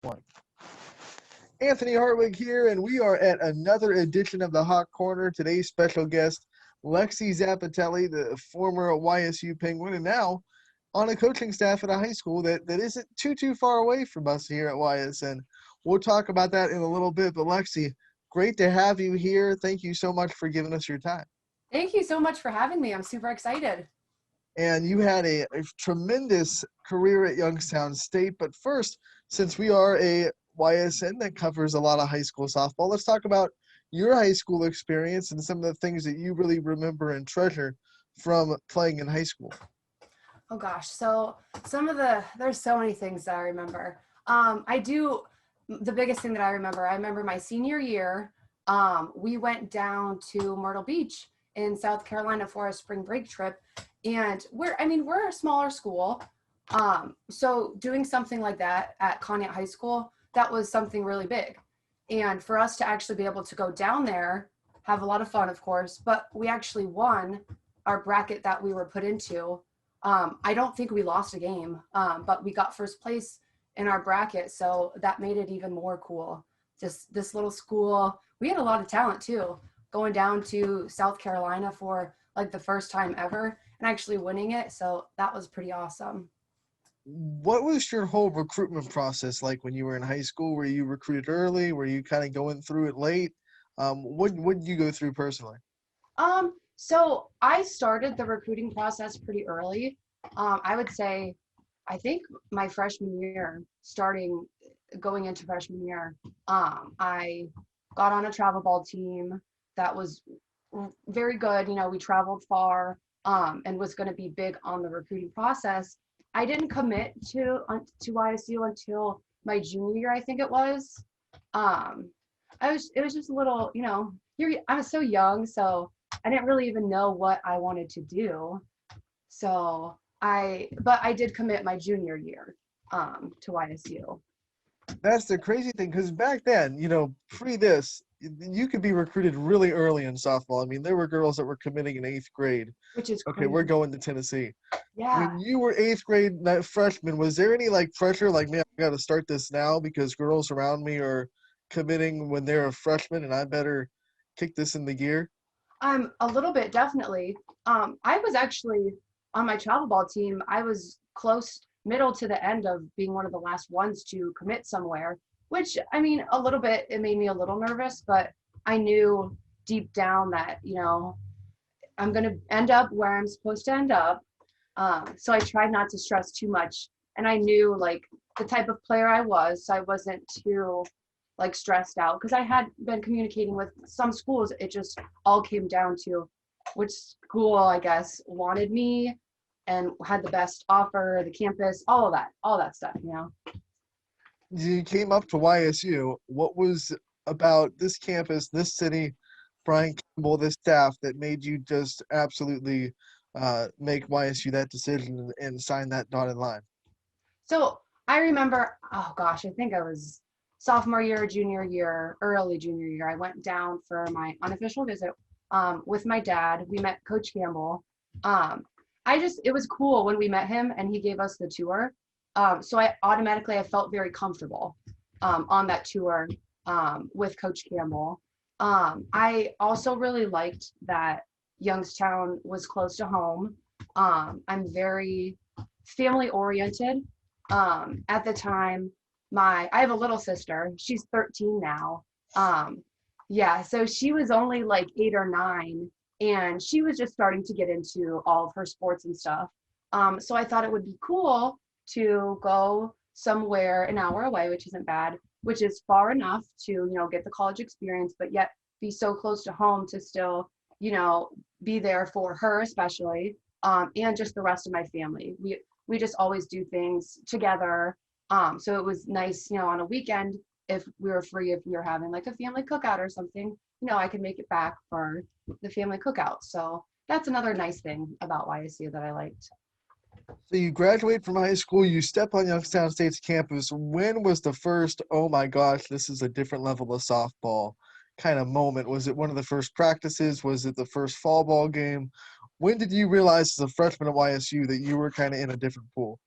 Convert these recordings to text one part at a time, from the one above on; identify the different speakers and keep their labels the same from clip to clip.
Speaker 1: One. Anthony Hartwig here, and we are at another edition of the Hot Corner. Today's special guest, Lexi Zappitelli, the former YSU Penguin, and now on a coaching staff at a high school that isn't too far away from us here at YSN. We'll talk about that in a little bit, but Lexi, great to have you here. Thank you so much for giving us your time.
Speaker 2: Thank you so much for having me. I'm super excited.
Speaker 1: And you had a tremendous career at Youngstown State. But first, since we are a YSN that covers a lot of high school softball, let's talk about your high school experience and some of the things that you really remember and treasure from playing in high school.
Speaker 2: Oh gosh, so there's so many things that I remember. The biggest thing that I remember my senior year, we went down to Myrtle Beach in South Carolina for a spring break trip. And we're a smaller school. So doing something like that at Conneaut High School, that was something really big. And for us to actually be able to go down there, have a lot of fun, of course, but we actually won our bracket that we were put into. I don't think we lost a game, but we got first place in our bracket. So that made it even more cool. Just this little school, we had a lot of talent too, going down to South Carolina for like the first time ever and actually winning it. So that was pretty awesome.
Speaker 1: What was your whole recruitment process like when you were in high school? Were you recruited early? Were you kind of going through it late? What did you go through personally?
Speaker 2: So I started the recruiting process pretty early. I would say, I think my freshman year, going into freshman year, I got on a travel ball team that was very good. You know, we traveled far, and was going to be big on the recruiting process. I didn't commit to YSU until my junior year, I think it was. It was just a little, I was so young, so I didn't really even know what I wanted to do. But I did commit my junior year, to YSU.
Speaker 1: That's the crazy thing, because back then, pre this, you could be recruited really early in softball. I mean, there were girls that were committing in 8th grade.
Speaker 2: Which is
Speaker 1: Okay,
Speaker 2: crazy.
Speaker 1: we're going to Tennessee.
Speaker 2: Yeah.
Speaker 1: When you were 8th grade, that freshman, was there any pressure, man, I got to start this now because girls around me are committing when they're a freshman and I better kick this in the gear?
Speaker 2: A little bit, definitely. I was actually on my travel ball team. I was close, middle to the end of being one of the last ones to commit somewhere, which, a little bit, it made me a little nervous, but I knew deep down that, I'm going to end up where I'm supposed to end up. So I tried not to stress too much. And I knew the type of player I was, so I wasn't too stressed out because I had been communicating with some schools. It just all came down to which school, I guess, wanted me and had the best offer, the campus, all that stuff.
Speaker 1: You came up to YSU. What was about this campus, this city, Brian Campbell, this staff that made you just absolutely make YSU that decision and sign that dotted line?
Speaker 2: So I remember, oh gosh, I think I was sophomore year, junior year, early junior year. I went down for my unofficial visit with my dad. We met Coach Campbell. It was cool when we met him and he gave us the tour. So I felt very comfortable on that tour with Coach Campbell. I also really liked that Youngstown was close to home. I'm very family oriented. At the time, I have a little sister. She's 13 now. So she was only 8 or 9, and she was just starting to get into all of her sports and stuff. So I thought it would be cool to go somewhere an hour away, which isn't bad, which is far enough to, get the college experience, but yet be so close to home to still, be there for her especially, and just the rest of my family. We just always do things together. So it was nice, on a weekend, if we were free, if we were having a family cookout or something, I could make it back for the family cookout. So that's another nice thing about YSU that I liked.
Speaker 1: So you graduate from high school, you step on Youngstown State's campus. When was the first, oh my gosh, this is a different level of softball kind of moment? Was it one of the first practices? Was it the first fall ball game? When did you realize as a freshman at YSU that you were kind of in a different pool?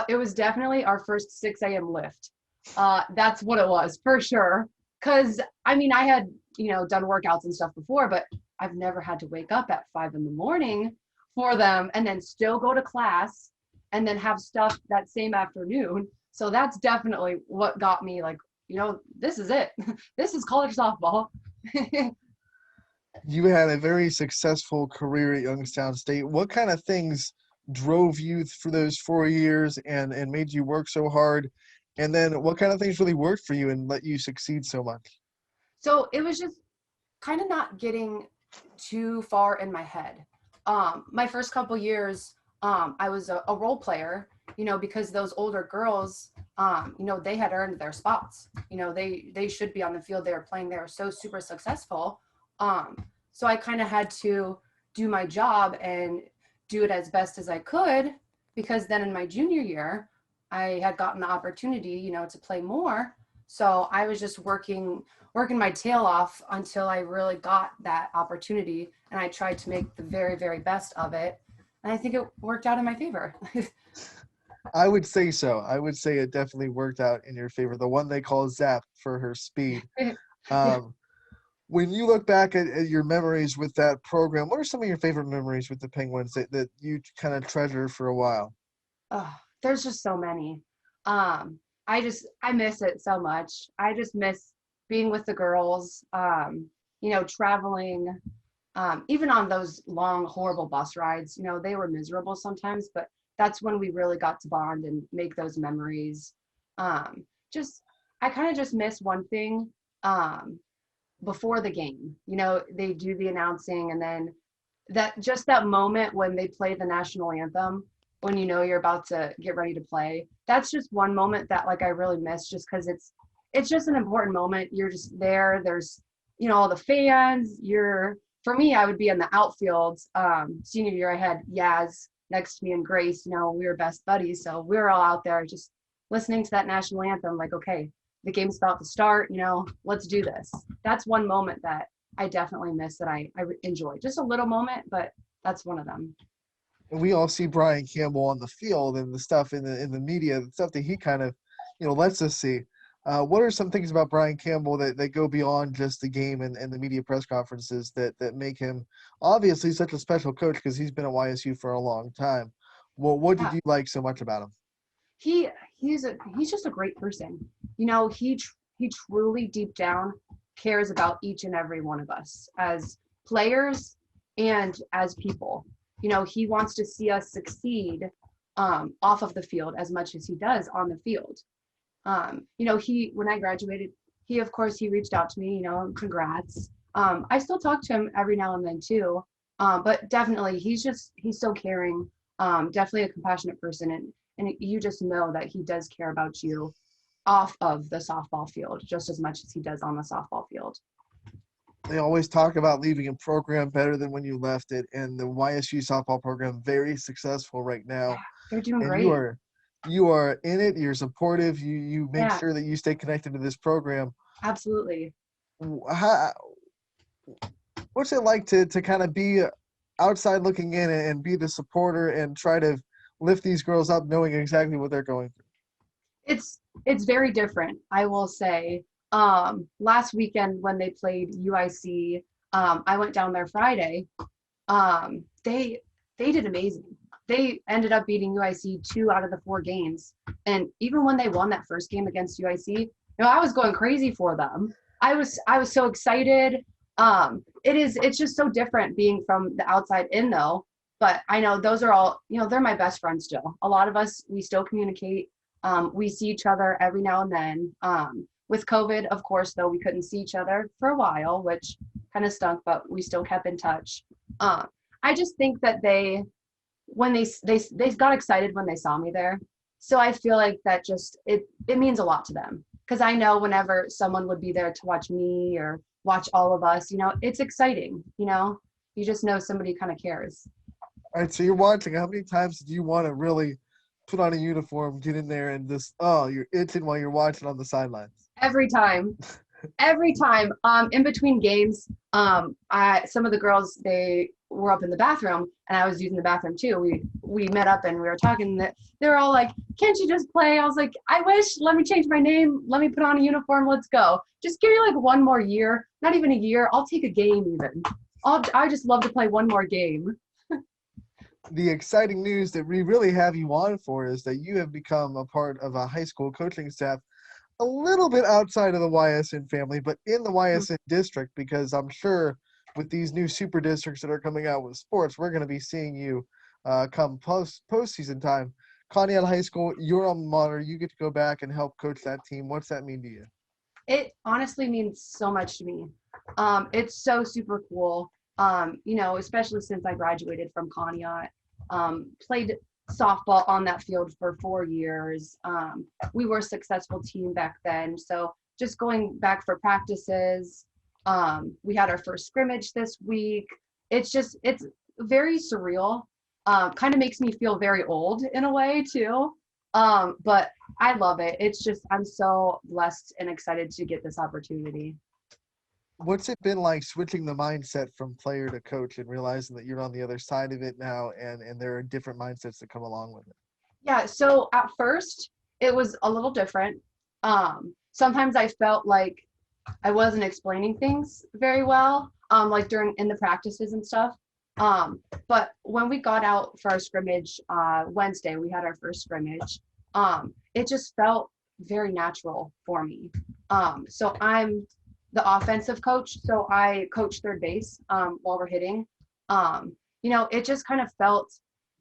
Speaker 2: It was definitely our first 6 a.m. lift. That's what it was for sure. Cause I mean, I had, done workouts and stuff before, but I've never had to wake up at 5 in the morning for them and then still go to class and then have stuff that same afternoon. So that's definitely what got me like, this is it. This is college softball.
Speaker 1: You had a very successful career at Youngstown State. What kind of things drove you for those 4 years and made you work so hard? And then what kind of things really worked for you and let you succeed so much?
Speaker 2: So it was just kind of not getting too far in my head. My first couple years, I was a role player, because those older girls, they had earned their spots. They should be on the field. They were playing. They were so super successful. So I kind of had to do my job and do it as best as I could, because then in my junior year, I had gotten the opportunity, to play more. So I was just working my tail off until I really got that opportunity, and I tried to make the very, very best of it. And I think it worked out in my favor.
Speaker 1: I would say so. I would say it definitely worked out in your favor. The one they call Zap for her speed.
Speaker 2: Yeah.
Speaker 1: Um, when you look back at your memories with that program, what are some of your favorite memories with the Penguins that you kind of treasure for a while?
Speaker 2: Oh, there's just so many. I miss it so much. I just miss being with the girls, traveling, even on those long, horrible bus rides. They were miserable sometimes, but that's when we really got to bond and make those memories. Just, I kind of just miss one thing. Before the game, they do the announcing, and then that moment when they play the national anthem, when you're about to get ready to play. That's just one moment that like I really miss, just because it's just an important moment. You're just there. There's all the fans. For me, I would be in the outfield. Senior year, I had Yaz next to me and Grace. We were best buddies, so we were all out there just listening to that national anthem. Like, okay, the game's about to start. Let's do this. That's one moment that I definitely miss, that I enjoy. Just a little moment, but that's one of them.
Speaker 1: And we all see Brian Campbell on the field and the stuff in the media, the stuff that he kind of, lets us see. What are some things about Brian Campbell that go beyond just the game and the media press conferences that make him obviously such a special coach, because he's been at YSU for a long time? Well, what did
Speaker 2: Yeah.
Speaker 1: you like so much about him?
Speaker 2: he he's just a great person. He truly deep down cares about each and every one of us as players and as people. He wants to see us succeed, off of the field as much as he does on the field. He when I graduated, he reached out to me, congrats. I still talk to him every now and then too. But definitely he's so caring, definitely a compassionate person, and you just know that he does care about you off of the softball field just as much as he does on the softball field.
Speaker 1: They always talk about leaving a program better than when you left it, and the YSU softball program very successful right now.
Speaker 2: They're doing
Speaker 1: And
Speaker 2: great.
Speaker 1: you are in it. You're supportive. You make
Speaker 2: Yeah,
Speaker 1: sure that you stay connected to this program.
Speaker 2: absolutely.
Speaker 1: How, what's it like to kind of be outside looking in and be the supporter and try to lift these girls up, knowing exactly what they're going through?
Speaker 2: It's very different, I will say. Last weekend when they played UIC, I went down there Friday. They did amazing. They ended up beating UIC 2 out of the 4 games. And even when they won that first game against UIC, I was going crazy for them. I was so excited. It's just so different being from the outside in though. But I know those are all, they're my best friends still. A lot of us, we still communicate. We see each other every now and then. With COVID, of course, though, we couldn't see each other for a while, which kind of stunk, but we still kept in touch. I just think that when they got excited when they saw me there. So I feel like that just, it means a lot to them. Because I know whenever someone would be there to watch me or watch all of us, it's exciting, you just know somebody kind of cares.
Speaker 1: All right, so you're watching. How many times do you want to really put on a uniform, get in there, and just you're itching while you're watching on the sidelines?
Speaker 2: Every time. In between games, some of the girls, were up in the bathroom and I was using the bathroom too. We met up and we were talking. That they were all like, "Can't you just play?" I was like, "I wish. Let me change my name. Let me put on a uniform. Let's go. Just give me like one more year. Not even a year. I'll take a game even. I just love to play one more game."
Speaker 1: The exciting news that we really have you on for is that you have become a part of a high school coaching staff a little bit outside of the YSN family, but in the YSN district, because I'm sure with these new super districts that are coming out with sports, we're going to be seeing you come postseason time. Conneaut High School, your alma mater, you get to go back and help coach that team. What's that mean to you?
Speaker 2: It honestly means so much to me. It's so super cool. Especially since I graduated from Conneaut, played softball on that field for 4 years. We were a successful team back then. So just going back for practices, we had our first scrimmage this week. It's very surreal. Kind of makes me feel very old in a way too. But I love it. I'm so blessed and excited to get this opportunity.
Speaker 1: What's it been like switching the mindset from player to coach and realizing that you're on the other side of it now and there are different mindsets that come along with it?
Speaker 2: Yeah, so at first it was a little different. Sometimes I felt like I wasn't explaining things very well, like in the practices and stuff. But when we got out for our scrimmage Wednesday, we had our first scrimmage. It just felt very natural for me. So I'm the offensive coach, so I coach third base while we're hitting. It just kind of felt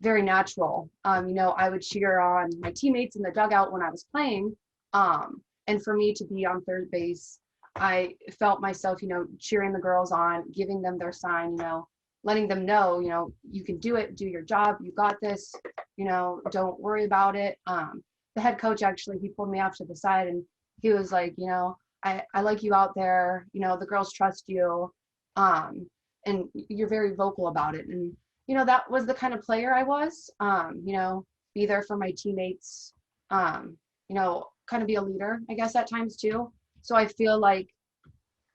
Speaker 2: very natural. I would cheer on my teammates in the dugout when I was playing. And for me to be on third base, I felt myself, cheering the girls on, giving them their sign, letting them know, you can do it, do your job, you got this, don't worry about it. The head coach actually, he pulled me off to the side and he was like, I like you out there, the girls trust you. And you're very vocal about it. And, that was the kind of player I was, be there for my teammates, kind of be a leader, I guess, at times too. So I feel like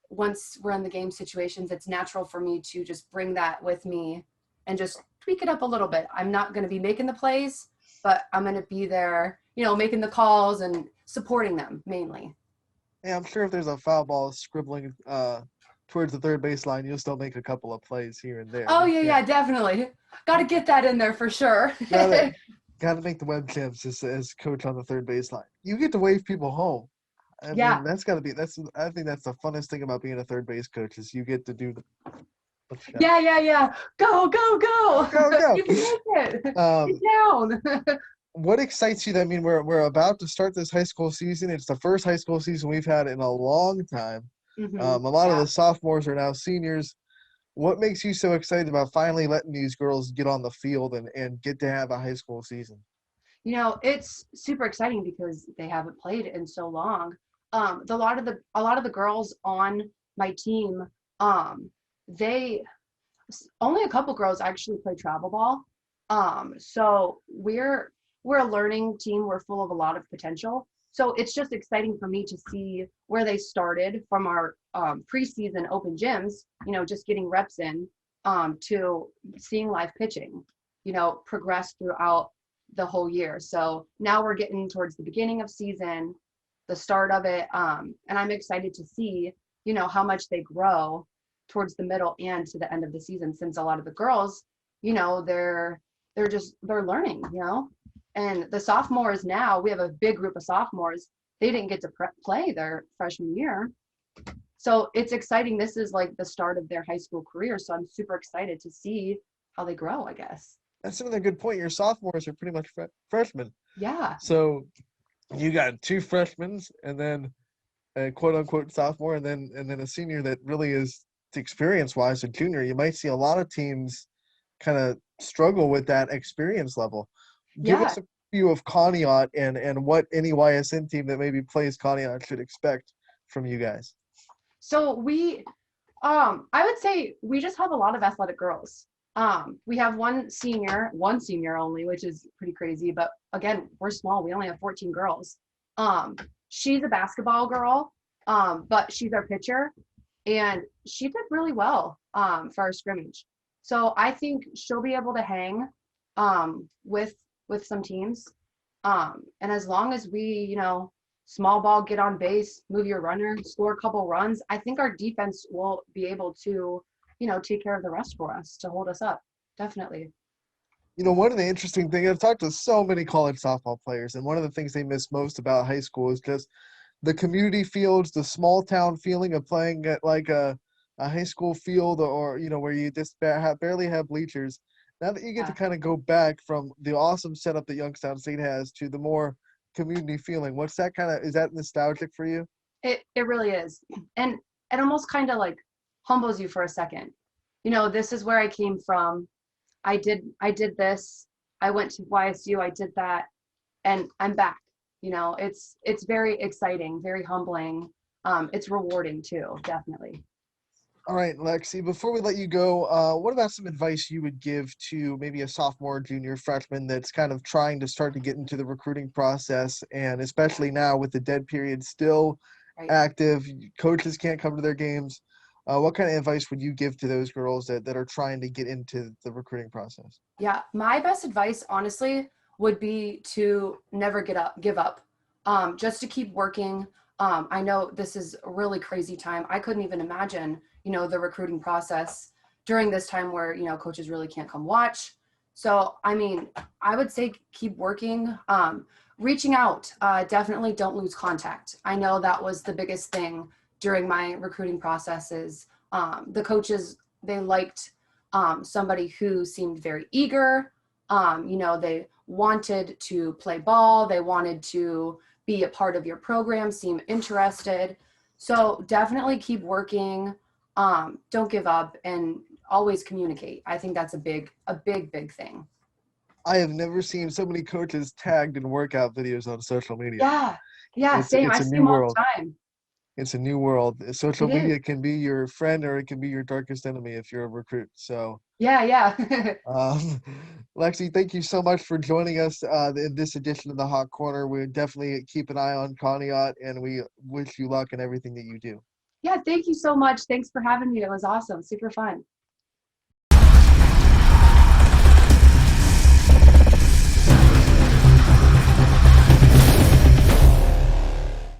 Speaker 2: once we're in the game situations, it's natural for me to just bring that with me and just tweak it up a little bit. I'm not going to be making the plays, but I'm going to be there, making the calls and supporting them mainly.
Speaker 1: Yeah, I'm sure if there's a foul ball scribbling towards the third baseline, you'll still make a couple of plays here and there.
Speaker 2: Oh, yeah, definitely. Got to get that in there for sure.
Speaker 1: Gotta make the webcams as coach on the third baseline. You get to wave people home. I
Speaker 2: Yeah.
Speaker 1: mean, I think that's the funnest thing about being a third base coach is you get to do the
Speaker 2: Yeah. Go.
Speaker 1: Go.
Speaker 2: You can make it. Get down.
Speaker 1: What excites you? I mean, we're about to start this high school season. It's the first high school season we've had in a long time. A lot of the sophomores are now seniors. What makes you so excited about finally letting these girls get on the field and get to have a high school season?
Speaker 2: It's super exciting because they haven't played in so long. A lot of the girls on my team, they only a couple girls actually play travel ball. So we're a learning team. We're full of a lot of potential. So it's just exciting for me to see where they started from our preseason open gyms, just getting reps in, to seeing live pitching, progress throughout the whole year. So now we're getting towards the beginning of season, the start of it. And I'm excited to see, how much they grow towards the middle and to the end of the season, since a lot of the girls, they're learning, and the sophomores now, we have a big group of sophomores. They didn't get to play their freshman year. So it's exciting. This is like the start of their high school career. So I'm super excited to see how they grow, I guess.
Speaker 1: That's another good point. Your sophomores are pretty much freshmen.
Speaker 2: Yeah.
Speaker 1: So you got two freshmen and then a quote unquote sophomore and then a senior that really is experience wise a junior. You might see a lot of teams kind of struggle with that experience level. Give us a view of Conneaut and what any YSN team that maybe plays Conneaut should expect from you guys.
Speaker 2: So I would say we just have a lot of athletic girls. We have one senior only, which is pretty crazy. But again, we're small. We only have 14 girls. She's a basketball girl, but she's our pitcher, and she did really well for our scrimmage. So I think she'll be able to hang with some teams. And as long as we, small ball, get on base, move your runner, score a couple runs, I think our defense will be able to, take care of the rest for us to hold us up. Definitely.
Speaker 1: One of the interesting things, I've talked to so many college softball players, and one of the things they miss most about high school is just the community fields, the small town feeling of playing at like a high school field, or where you just barely have bleachers. Now that you get to
Speaker 2: Yeah.
Speaker 1: kind of go back from the awesome setup that Youngstown State has to the more community feeling, what's that is that nostalgic for you?
Speaker 2: It really is. And it almost kind of like humbles you for a second. This is where I came from. I did this. I went to YSU, I did that, and I'm back. It's very exciting, very humbling. It's rewarding too, definitely.
Speaker 1: All right, Lexi, before we let you go, what about some advice you would give to maybe a sophomore, junior, freshman that's kind of trying to start to get into the recruiting process, and especially now with the dead period still
Speaker 2: Right.
Speaker 1: active, coaches can't come to their games. What kind of advice would you give to those girls that are trying to get into the recruiting process?
Speaker 2: Yeah, my best advice, honestly, would be to never give up. Just to keep working. I know this is a really crazy time. I couldn't even imagine, the recruiting process during this time where, coaches really can't come watch. So, I mean, I would say keep working. Reaching out, definitely don't lose contact. I know that was the biggest thing during my recruiting processes. The coaches, they liked somebody who seemed very eager. They wanted to play ball. They wanted to be a part of your program, seem interested. So definitely keep working. Don't give up and always communicate. I think that's a big thing.
Speaker 1: I have never seen so many coaches tagged in workout videos on social media.
Speaker 2: Yeah. Yeah.
Speaker 1: It's
Speaker 2: Same. I
Speaker 1: it's a
Speaker 2: see
Speaker 1: new
Speaker 2: them all
Speaker 1: world.
Speaker 2: the time.
Speaker 1: It's a new world. Social
Speaker 2: It is.
Speaker 1: media can be your friend or it can be your darkest enemy if you're a recruit. So,
Speaker 2: Yeah. Yeah.
Speaker 1: um, Lexi, thank you so much for joining us in this edition of the Hot Corner. We definitely keep an eye on Conneaut, and we wish you luck in everything that you do.
Speaker 2: Yeah. Thank you so much. Thanks for having me. It was awesome. Super fun.